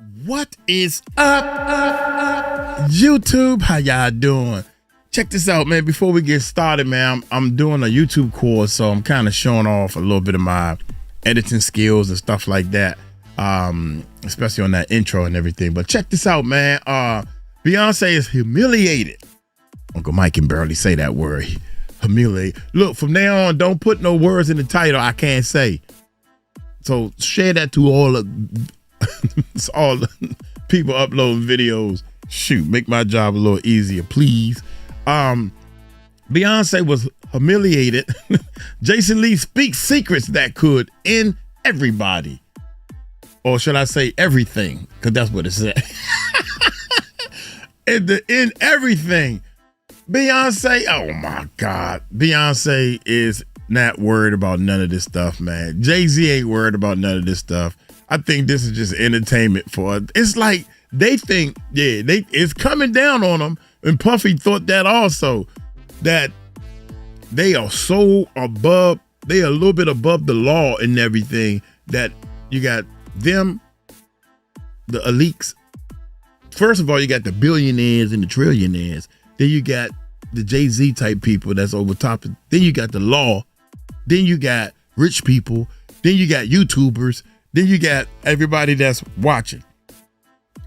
What is up, YouTube? How y'all doing? Check this out, man. Before we get started, man, I'm doing a YouTube course, so I'm kind of showing off a little bit of my editing skills and stuff like that, especially on that intro and everything. But check this out, man. Beyonce is humiliated. Uncle Mike can barely say that word. Humiliate. Look, from now on, don't put no words in the title I can't say. So share that to all the people uploading videos. Shoot, make my job a little easier, please. Beyonce was humiliated. Jason Lee speaks secrets that could end everybody. Or should I say everything? Because that's what it said. In everything. Beyonce, oh my God. Beyonce is not worried about none of this stuff, man. Jay-Z ain't worried about none of this stuff. I think this is just entertainment for us. It's like they think, it's coming down on them. And Puffy thought that also, that they are so above, they are a little bit above the law and everything, that you got them, the elites. First of all, you got the billionaires and the trillionaires. Then you got the Jay-Z type people that's over top. Then you got the law. Then you got rich people. Then you got YouTubers. Then you got everybody that's watching.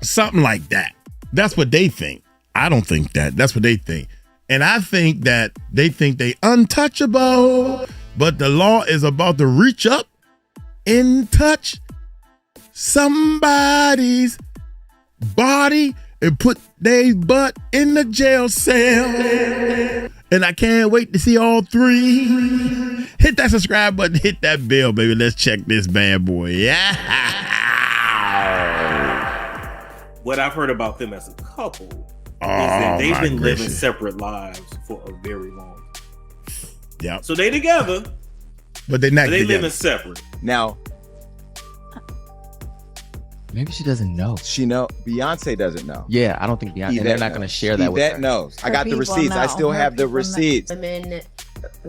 Something like that. That's what they think. I don't think that. That's what they think. And I think that they think they untouchable, but the law is about to reach up and touch somebody's body and put their butt in the jail cell. And I can't wait to see all three. Hit that subscribe button, hit that bell, baby. Let's check this bad boy. Yeah. What I've heard about them as a couple is that they've been living separate lives for a very long time. Yeah. So they together, but they're not. They living separate. Now, maybe she doesn't know. Beyonce doesn't know. Yeah, I don't think Beyonce. And they're not going to share that with her. Yvette knows. I got the receipts. I still have the receipts. Women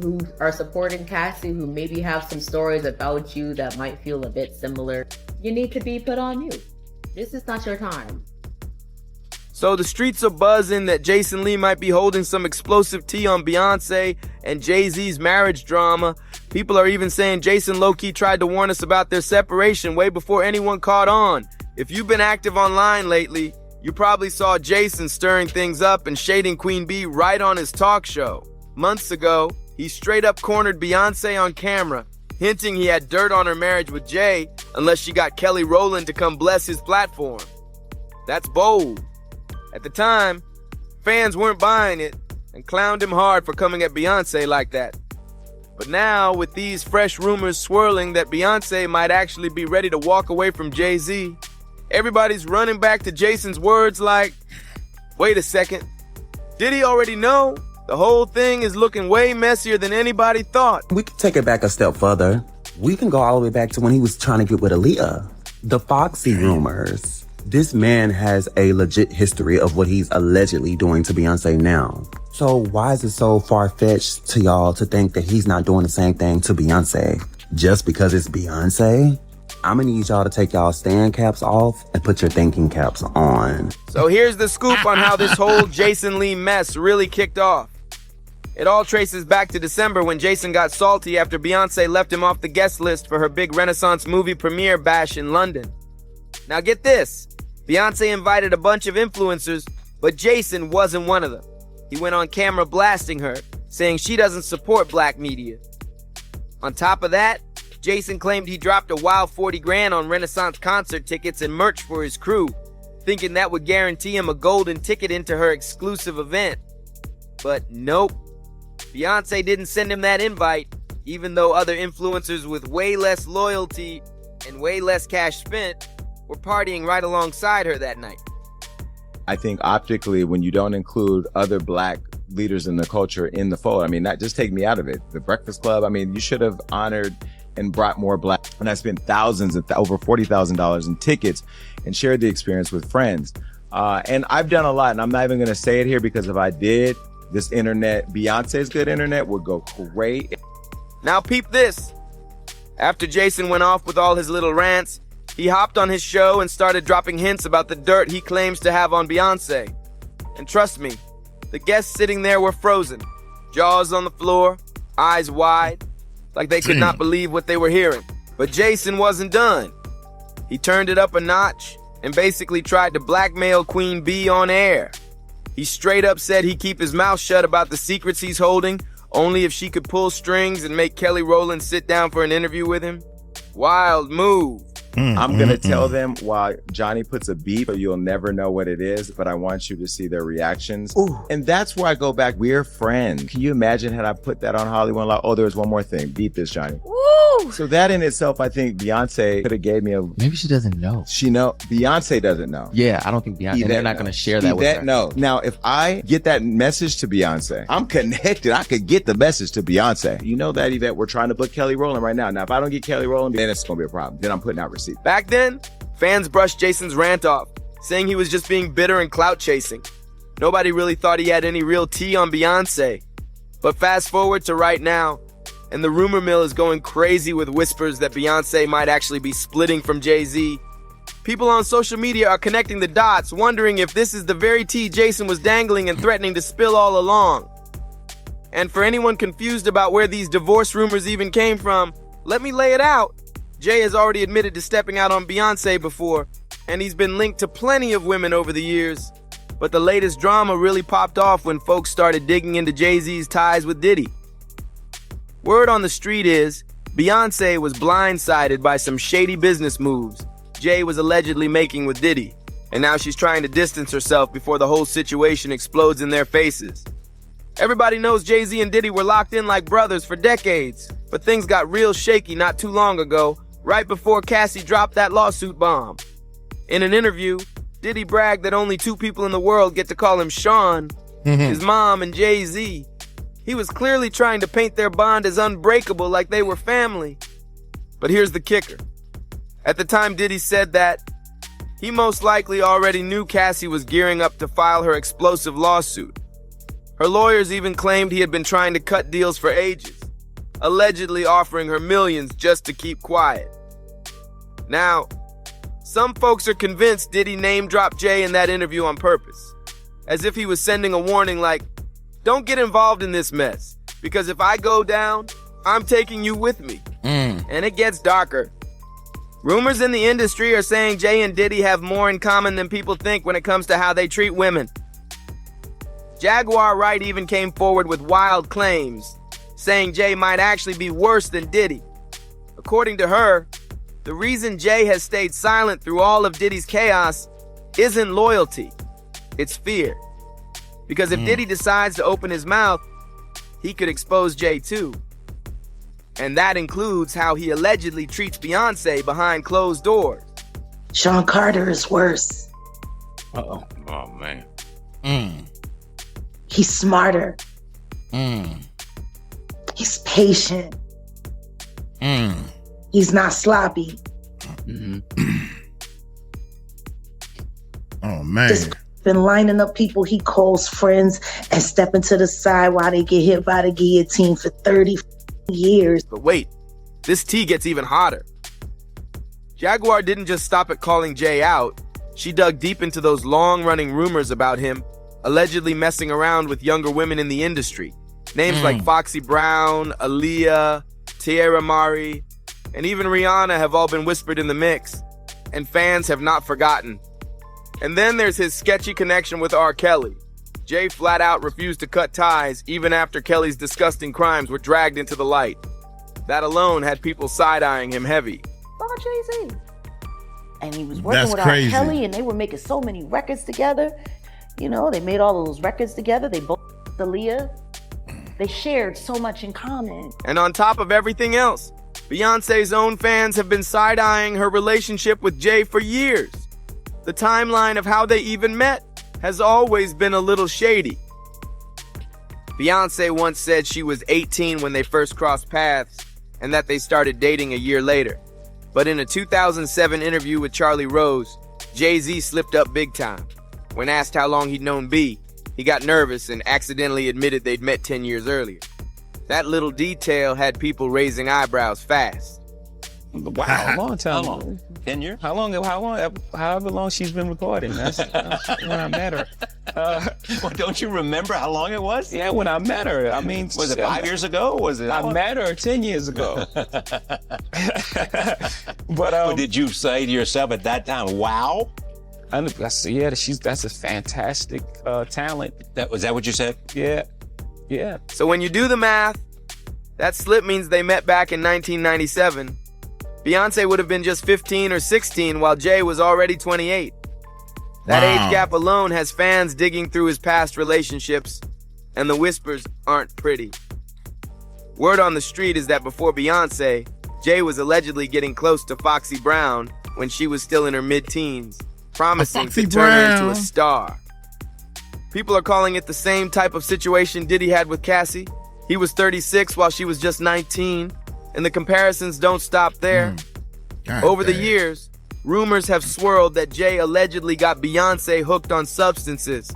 who are supporting Cassie, who maybe have some stories about you that might feel a bit similar, you need to be put on mute. This is not your time. So the streets are buzzing that Jason Lee might be holding some explosive tea on Beyonce and Jay-Z's marriage drama. People are even saying Jason low-key tried to warn us about their separation way before anyone caught on. If you've been active online lately, you probably saw Jason stirring things up and shading Queen Bee right on his talk show. Months ago, he straight up cornered Beyonce on camera, hinting he had dirt on her marriage with Jay unless she got Kelly Rowland to come bless his platform. That's bold. At the time, fans weren't buying it and clowned him hard for coming at Beyonce like that. But now, with these fresh rumors swirling that Beyonce might actually be ready to walk away from Jay-Z, everybody's running back to Jason's words like, wait a second, did he already know? The whole thing is looking way messier than anybody thought. We can take it back a step further. We can go all the way back to when he was trying to get with Aaliyah. The Foxy rumors. This man has a legit history of what he's allegedly doing to Beyonce now. So why is it so far-fetched to y'all to think that he's not doing the same thing to Beyonce? Just because it's Beyonce? I'm gonna need y'all to take y'all stand caps off and put your thinking caps on. So here's the scoop on how this whole Jason Lee mess really kicked off. It all traces back to December when Jason got salty after Beyonce left him off the guest list for her big Renaissance movie premiere bash in London. Now get this, Beyonce invited a bunch of influencers, but Jason wasn't one of them. He went on camera blasting her, saying she doesn't support black media. On top of that, Jason claimed he dropped a wild 40 grand on Renaissance concert tickets and merch for his crew, thinking that would guarantee him a golden ticket into her exclusive event. But nope, Beyonce didn't send him that invite, even though other influencers with way less loyalty and way less cash spent were partying right alongside her that night. I think optically, when you don't include other black leaders in the culture in the fold, I mean, not just take me out of it. The Breakfast Club, I mean, you should have honored and brought more black. And I spent thousands, over $40,000 in tickets and shared the experience with friends. And I've done a lot, and I'm not even going to say it here because if I did, this internet, Beyonce's good internet, would go great. Now peep this. After Jason went off with all his little rants, He hopped on his show and started dropping hints about the dirt he claims to have on Beyonce. And trust me, the guests sitting there were frozen, jaws on the floor, eyes wide, like they could not believe what they were hearing. But Jason wasn't done. He turned it up a notch and basically tried to blackmail Queen Bee on air. He straight up said he'd keep his mouth shut about the secrets he's holding, only if she could pull strings and make Kelly Rowland sit down for an interview with him. Wild move. I'm going to tell them while Johnny puts a beep, so you'll never know what it is, but I want you to see their reactions. Ooh. And that's where I go back. We're friends. Can you imagine had I put that on Hollywood Unlocked? Oh, there's one more thing. Beep this, Johnny. Woo! So that in itself, I think Beyonce could have gave me a... Maybe she doesn't know. She know. Beyonce doesn't know. Yeah, I don't think Beyonce... And they're not going to share that with her. No. Now, if I get that message to Beyonce, I'm connected. I could get the message to Beyonce. You know that, Yvette, we're trying to book Kelly Rowland right now. Now, if I don't get Kelly Rowland, then it's going to be a problem. Then I'm putting out receipts. Back then, fans brushed Jason's rant off, saying he was just being bitter and clout chasing. Nobody really thought he had any real tea on Beyonce. But fast forward to right now, and the rumor mill is going crazy with whispers that Beyonce might actually be splitting from Jay-Z. People on social media are connecting the dots, wondering if this is the very tea Jason was dangling and threatening to spill all along. And for anyone confused about where these divorce rumors even came from, let me lay it out. Jay has already admitted to stepping out on Beyonce before, and he's been linked to plenty of women over the years. But the latest drama really popped off when folks started digging into Jay-Z's ties with Diddy. Word on the street is, Beyonce was blindsided by some shady business moves Jay was allegedly making with Diddy, and now she's trying to distance herself before the whole situation explodes in their faces. Everybody knows Jay-Z and Diddy were locked in like brothers for decades, but things got real shaky not too long ago, right before Cassie dropped that lawsuit bomb. In an interview, Diddy bragged that only two people in the world get to call him Sean, his mom and Jay-Z. He was clearly trying to paint their bond as unbreakable, like they were family. But here's the kicker. At the time Diddy said that, he most likely already knew Cassie was gearing up to file her explosive lawsuit. Her lawyers even claimed he had been trying to cut deals for ages, allegedly offering her millions just to keep quiet. Now, some folks are convinced Diddy name-dropped Jay in that interview on purpose, as if he was sending a warning like, don't get involved in this mess, because if I go down, I'm taking you with me. And it gets darker. Rumors in the industry are saying Jay and Diddy have more in common than people think when it comes to how they treat women. Jaguar Wright even came forward with wild claims, saying Jay might actually be worse than Diddy. According to her, the reason Jay has stayed silent through all of Diddy's chaos isn't loyalty, it's fear. Because if Diddy decides to open his mouth, he could expose Jay too. And that includes how he allegedly treats Beyonce behind closed doors. Sean Carter is worse. Uh-oh. Oh, man. He's smarter. He's patient. He's not sloppy. Oh, man. Just been lining up people he calls friends and stepping to the side while they get hit by the guillotine for 30 years. But wait, this tea gets even hotter. Jaguar didn't just stop at calling Jay out. She dug deep into those long-running rumors about him, allegedly messing around with younger women in the industry. Names like Foxy Brown, Aaliyah, Tierra Mari, and even Rihanna have all been whispered in the mix, and fans have not forgotten. And then there's his sketchy connection with R. Kelly. Jay flat out refused to cut ties even after Kelly's disgusting crimes were dragged into the light. That alone had people side-eyeing him heavy. Saw Jay-Z. And he was working with R. Kelly, and they were making so many records together. You know, they made all those records together. They both Aaliyah. They shared so much in common. And on top of everything else, Beyonce's own fans have been side-eyeing her relationship with Jay for years. The timeline of how they even met has always been a little shady. Beyonce once said she was 18 when they first crossed paths and that they started dating a year later. But in a 2007 interview with Charlie Rose, Jay-Z slipped up big time. When asked how long he'd known B, he got nervous and accidentally admitted they'd met 10 years earlier. That little detail had people raising eyebrows fast. Wow, a long time. How long? 10 years? However long she's been recording. That's when I met her. Well, don't you remember how long it was? Yeah, when I met her. I mean, was it 5 years ago? Was it? I met her 10 years ago. But did you say to yourself at that time, wow? That's a fantastic talent. Was that what you said? Yeah. So when you do the math, that slip means they met back in 1997. Beyonce would have been just 15 or 16 while Jay was already 28. That age gap alone has fans digging through his past relationships, and the whispers aren't pretty. Word on the street is that before Beyonce, Jay was allegedly getting close to Foxy Brown when she was still in her mid-teens, promising to turn her into a star. People are calling it the same type of situation Diddy had with Cassie. He was 36 while she was just 19, and the comparisons don't stop there. Over the years, rumors have swirled that Jay allegedly got Beyonce hooked on substances,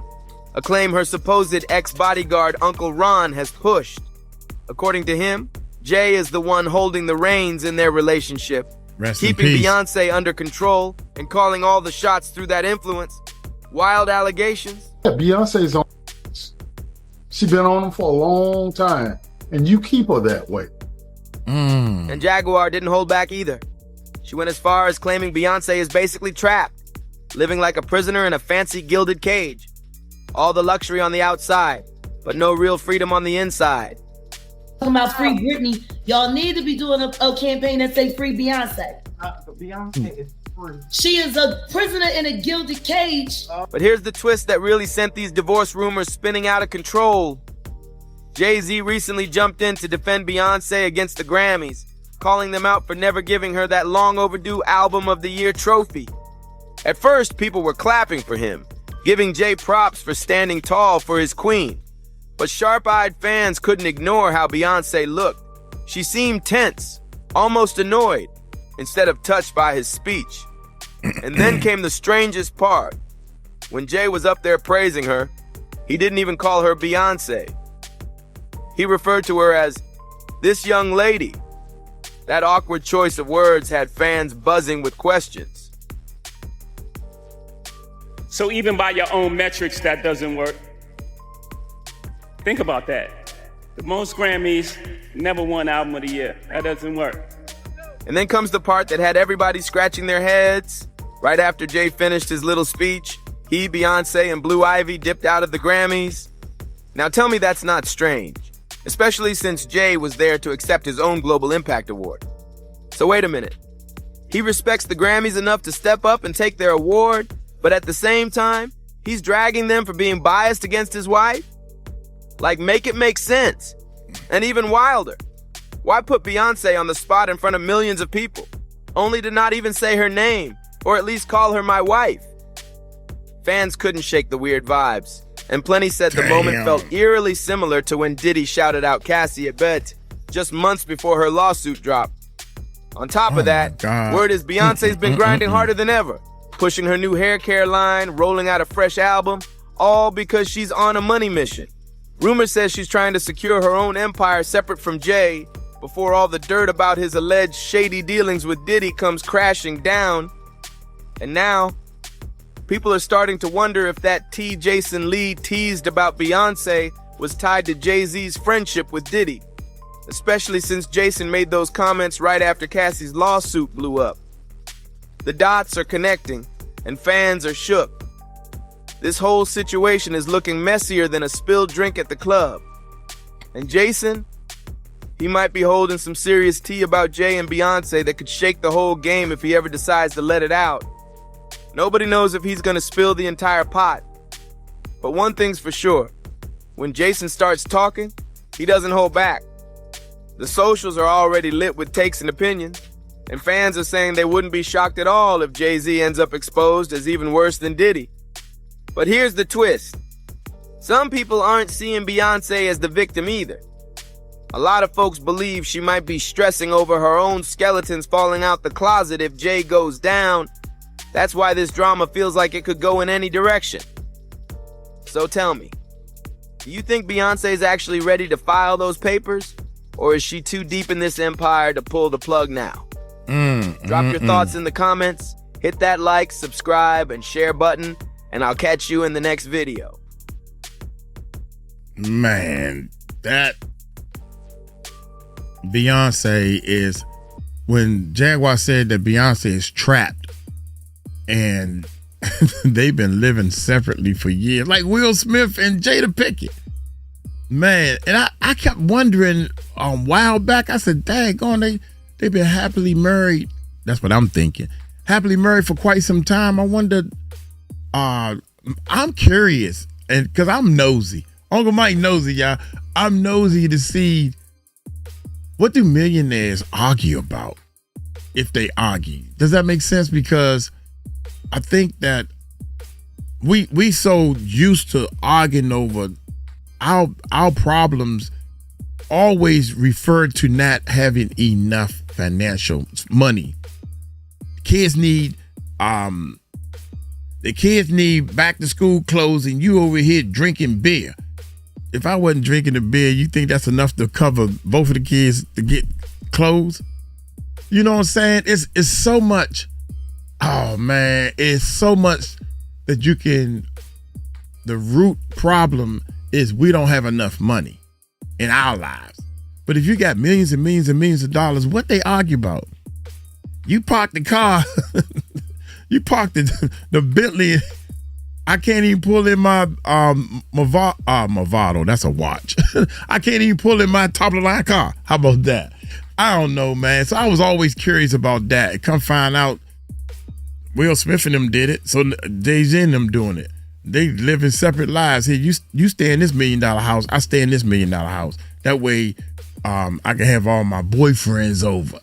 a claim her supposed ex-bodyguard Uncle Ron has pushed. According to him, Jay is the one holding the reins in their relationship, keeping Beyonce under control and calling all the shots through that influence. Wild allegations. Yeah, Beyonce's on. She's been on them for a long time, and you keep her that way. And Jaguar didn't hold back either. She went as far as claiming Beyonce is basically trapped, living like a prisoner in a fancy gilded cage. All the luxury on the outside, but no real freedom on the inside. Talking about free Britney, y'all need to be doing a campaign that say free Beyonce. Beyonce is free. She is a prisoner in a gilded cage. But here's the twist that really sent these divorce rumors spinning out of control. Jay-Z recently jumped in to defend Beyonce against the Grammys, calling them out for never giving her that long overdue Album of the Year trophy. At first, people were clapping for him, giving Jay props for standing tall for his queen. But sharp-eyed fans couldn't ignore how Beyonce looked. She seemed tense, almost annoyed, instead of touched by his speech. And then came the strangest part. When Jay was up there praising her, he didn't even call her Beyonce. He referred to her as this young lady. That awkward choice of words had fans buzzing with questions. So even by your own metrics, that doesn't work. Think about that. The most Grammys, never won Album of the Year. That doesn't work. And then comes the part that had everybody scratching their heads. Right after Jay finished his little speech, he, Beyonce, and Blue Ivy dipped out of the Grammys. Now tell me that's not strange, especially since Jay was there to accept his own Global Impact Award. So wait a minute. He respects the Grammys enough to step up and take their award, but at the same time, he's dragging them for being biased against his wife? Like, make it make sense. And even wilder, why put Beyonce on the spot in front of millions of people, only to not even say her name, or at least call her my wife? Fans couldn't shake the weird vibes, and plenty said the moment felt eerily similar to when Diddy shouted out Cassie at Bet just months before her lawsuit dropped. On top of that, word is Beyonce's been grinding harder than ever, pushing her new hair care line, rolling out a fresh album, all because she's on a money mission. Rumor says she's trying to secure her own empire separate from Jay before all the dirt about his alleged shady dealings with Diddy comes crashing down. And now, people are starting to wonder if that Jason Lee teased about Beyonce was tied to Jay-Z's friendship with Diddy, especially since Jason made those comments right after Cassie's lawsuit blew up. The dots are connecting, and fans are shook. This whole situation is looking messier than a spilled drink at the club. And Jason, he might be holding some serious tea about Jay and Beyonce that could shake the whole game if he ever decides to let it out. Nobody knows if he's gonna spill the entire pot. But one thing's for sure, when Jason starts talking, he doesn't hold back. The socials are already lit with takes and opinions, and fans are saying they wouldn't be shocked at all if Jay-Z ends up exposed as even worse than Diddy. But here's the twist. Some people aren't seeing Beyonce as the victim either. A lot of folks believe she might be stressing over her own skeletons falling out the closet if Jay goes down. That's why this drama feels like it could go in any direction. So tell me, do you think Beyonce's actually ready to file those papers? Or is she too deep in this empire to pull the plug now? Drop your thoughts in the comments, hit that like, subscribe, and share button, and I'll catch you in the next video. Man, that Beyonce is, when Jaguar said that Beyonce is trapped and they've been living separately for years, like Will Smith and Jada Pinkett. Man, and I kept wondering a while back, I said, daggone, they've been happily married. That's what I'm thinking. Happily married for quite some time. I wondered, I'm curious, and because I'm nosy. Uncle Mike nosy, y'all. I'm nosy to see, what do millionaires argue about if they argue? Does that make sense? Because I think that we so used to arguing over our problems, always referred to not having enough financial money. Kids need back to school clothes, and you over here drinking beer. If I wasn't drinking the beer, you think that's enough to cover both of the kids to get clothes? You know what I'm saying? It's so much. Oh man, it's so much that you can. The root problem is we don't have enough money in our lives. But if you got millions and millions and millions of dollars, what they argue about? You park the car, you park the Bentley. I can't even pull in my Movado. That's a watch. I can't even pull in my top of the line car. How about that? I don't know, man. So I was always curious about that. Come find out, Will Smith and them did it. So Jay-Z and them doing it. They live in separate lives. Here, you stay in this $1 million house. I stay in this $1 million house. That way, I can have all my boyfriends over.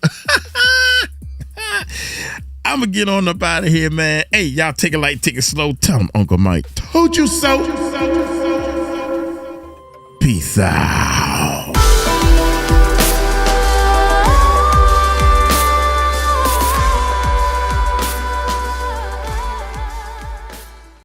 I'm gonna get on up out of here, man. Hey, y'all take it light, take it slow. Tell them Uncle Mike told you so. Peace out.